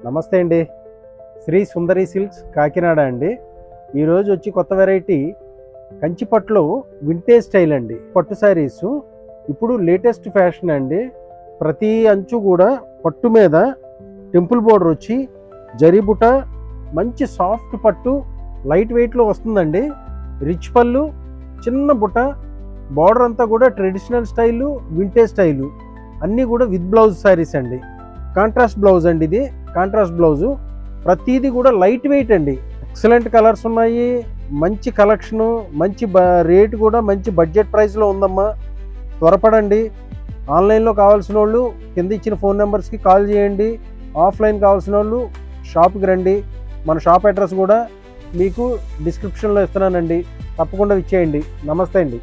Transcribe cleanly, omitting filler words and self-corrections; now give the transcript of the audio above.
నమస్తే అండి. శ్రీ సుందరి సిల్క్స్ కాకినాడ అండి. ఈరోజు వచ్చి కొత్త వెరైటీ కంచిపట్టులో వింటేజ్ స్టైల్ అండి. పట్టు శారీస్ ఇప్పుడు లేటెస్ట్ ఫ్యాషన్ అండి. ప్రతి అంచు కూడా పట్టు మీద టెంపుల్ బోర్డర్ వచ్చి జరీబుట, మంచి సాఫ్ట్ పట్టు, లైట్ వెయిట్లో వస్తుందండి. రిచ్ పళ్ళు, చిన్న బుట్ట, బార్డర్ అంతా కూడా ట్రెడిషనల్ స్టైలు, వింటేజ్ స్టైలు అన్నీ కూడా విత్ బ్లౌజ్ శారీస్ అండి. కాంట్రాస్ట్ బ్లౌజ్ అండి. ఇది కాంట్రాస్ట్ బ్లౌజు. ప్రతిదీ కూడా లైట్ వెయిట్ అండి. ఎక్సలెంట్ కలర్స్ ఉన్నాయి, మంచి కలెక్షను, మంచి రేటు కూడా మంచి బడ్జెట్ ప్రైస్లో ఉందమ్మా. త్వరపడండి. ఆన్లైన్లో కావాల్సిన వాళ్ళు కింద ఇచ్చిన ఫోన్ నెంబర్స్కి కాల్ చేయండి. ఆఫ్లైన్ కావాల్సిన వాళ్ళు షాప్కి రండి. మన షాప్ అడ్రస్ కూడా మీకు డిస్క్రిప్షన్లో ఇస్తున్నానండి. తప్పకుండా ఇచ్చేయండి. నమస్తే అండి.